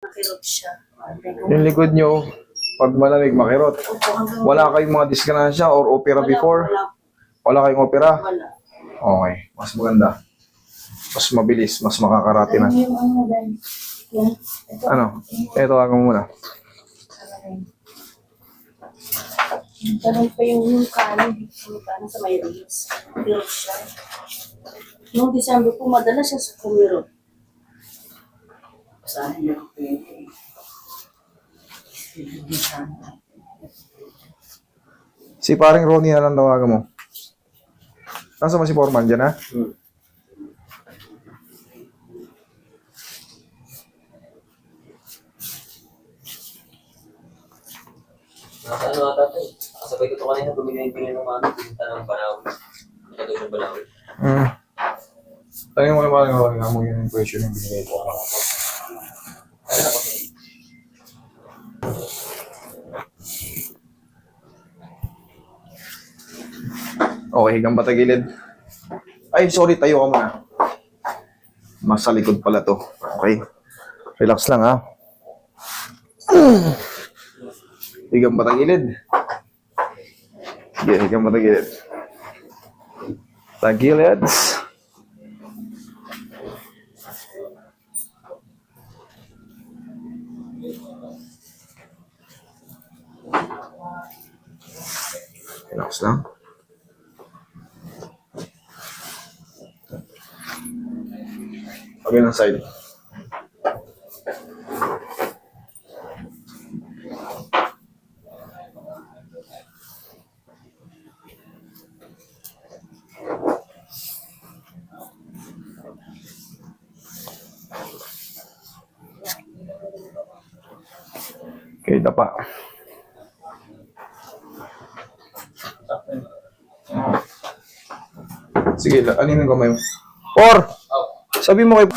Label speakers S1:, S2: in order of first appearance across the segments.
S1: Makirot siya.
S2: Yung likod nyo, pag malamig, makirot.
S1: Opo, hanggang
S2: Wala kayong mga diskanansya or opera before?
S1: Wala.
S2: Wala kayong opera?
S1: Wala.
S2: Okay, mas maganda. Mas mabilis, mas makakarate na.
S1: Yung ano dahil. Yan. Ito.
S2: Ano? Ito, ako muna.
S1: Tanong pa yung kanin. Yung kanin sa may release. Makirot siya. Noong December po, madalas siya sa kumirot. Saan niya pwede?
S2: Si paring Ronnie na lang tawagan mo. Nasa ba si Foreman dyan, ha?
S3: Nasa ano ata ito eh. Nakasabay ko ito kanina, bumili ng mga pinunta ng Banawi. Nakatulog ng Banawi.
S2: Tangin mo na paring Ronnie, nga mo yung impression yung binigay ko.
S3: Ano na po?
S2: Okay, higang patagilid. Ay, sorry, tayo ka muna. Mas sa likod pala to. Okay. Relax lang, ha? Higang patagilid. Yeah, higang patagilid. Tagilids. Relax lang. Kabilang side. Okay, dapa. Sige, alin ang kamay mo? Sabi mo kay...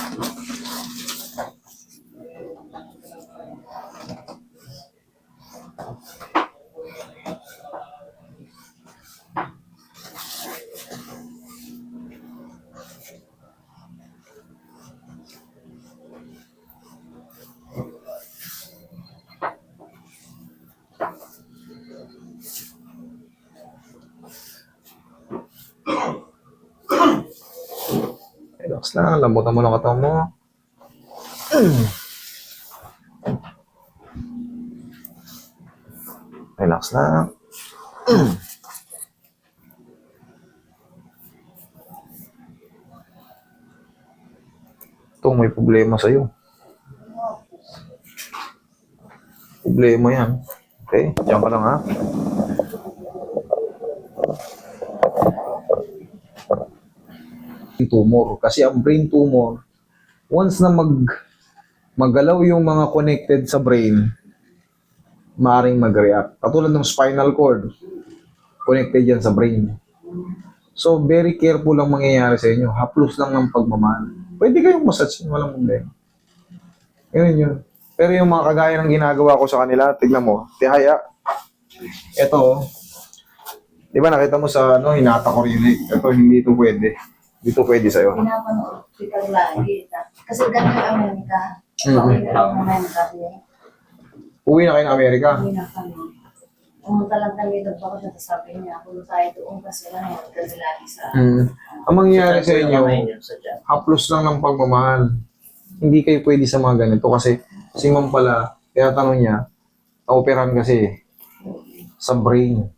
S2: Relax lang, lambutan mo ng katawan mo. Relax lang. Ito, may problema sa'yo. Problema yan. Okay, diyan ka lang, ha? Tumor. Kasi ang brain tumor, once na maggalaw yung mga connected sa brain, maaaring mag-react. Katulad ng spinal cord, connected yan sa brain. So, very careful lang mangyayari sa inyo. Haplos lang ng pagmamahal. Pwede kayong massage, walang problema. Yun. Pero yung mga kagaya ng ginagawa ko sa kanila, tignan mo, tihaya. Ito, di ba nakita mo sa hinata ko rin. Ito, hindi ito pwede. Dito pwede sa'yo.
S1: Pinapanood kita lagi. Kasi ganun ang Amerika.
S2: Mhm.
S1: Ang Amerika.
S2: Uwi na kayo ng Amerika.
S1: Uwi na kami. Pumunta lang kami doon bakit natasabi niya. Kung tayo doon kasi nanonood kami lagi sa...
S2: Ang mangyayari sa inyo,
S1: sa dyan.
S2: haplos lang ng pagmamahal. Hindi kayo pwede sa mga ganito kasi si ma'am pala, tinatanong niya, na-operan kasi sa brain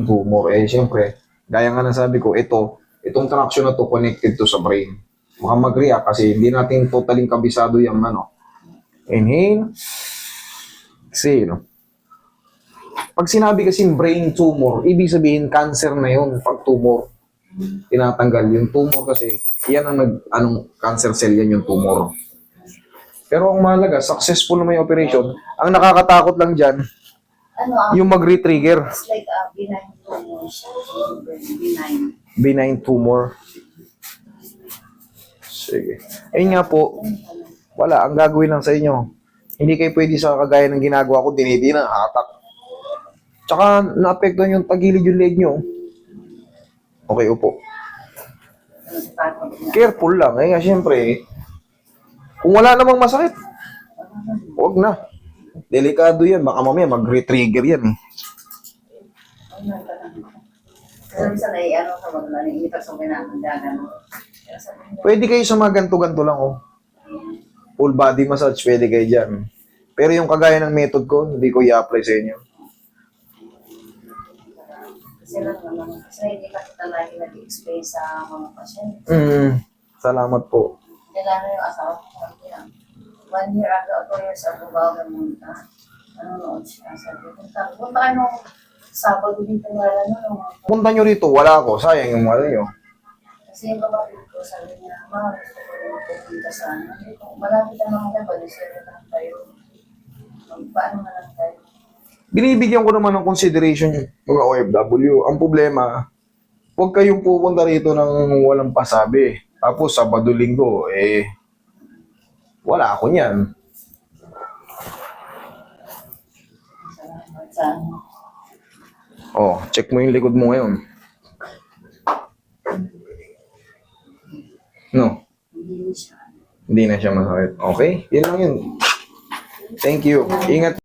S2: tumor. Eh, siyempre, gaya nga na sabi ko, itong traction na to connected to sa brain. Baka mag-react kasi hindi natin totaling kabisado yung Inhale. Exhale. Pag sinabi kasi brain tumor, ibig sabihin cancer na yun pag tumor. Tinatanggal yung tumor kasi yan ang cancer cell yan yung tumor. Pero ang mahalaga, successful na may operation. Ang nakakatakot lang dyan, yung mag-retrigger.
S1: It's like a benign tumor. Benign.
S2: Benign tumor. Sige. Ayun nga po, wala, ang gagawin lang sa inyo. Hindi kayo pwede sa kagaya ng ginagawa ko, dinidina, hatak. Tsaka, naapektuhan yung tagilid yung leg nyo. Okay, upo. Careful lang, eh, siyempre, kung wala namang masakit, Wag na. Delikado yan. Baka mamaya mag-retrigger yan eh.
S4: Kasi minsan ay ano sa mga nangingitak sa pinakamandagan mo. Kaya sabi niya,
S2: Pwede kayo sa mga ganto-ganto lang oh. Full body massage, pwede kayo dyan. Pero yung kagaya ng method ko, hindi ko i-apply sa inyo.
S4: kasi lang naman, kasi hindi ka kita lagi nag-explain sa mga pasyente.
S2: Salamat po.
S4: Kailangan yung asawa ko sabi niya, 1 year ago, 2 years ago, bago namunta. Nanonood siya. Sabi ko, punta ka nung Sabado dito nga ano.
S2: Punta nyo rito, wala ako. Sayang yung ano nyo.
S4: Kasi yung kapatid ko, sabi niya, ma, gusto ko rin pupunta sa ano. Sabi ko, malapit na naman tayo, balisira lang tayo. Paano na lang tayo?
S2: Binibigyan ko naman ng consideration yung mga OFW. Ang problema, huwag kayong pupunta rito ng walang pasabi. Tapos Sabado, Linggo, wala ako niyan.
S4: Salamat sa ano.
S2: Oh, check mo yung likod mo ngayon. No,
S4: Hindi siya.
S2: hindi na siya masakit. Okay? Yun lang yun. Thank you. Ingat.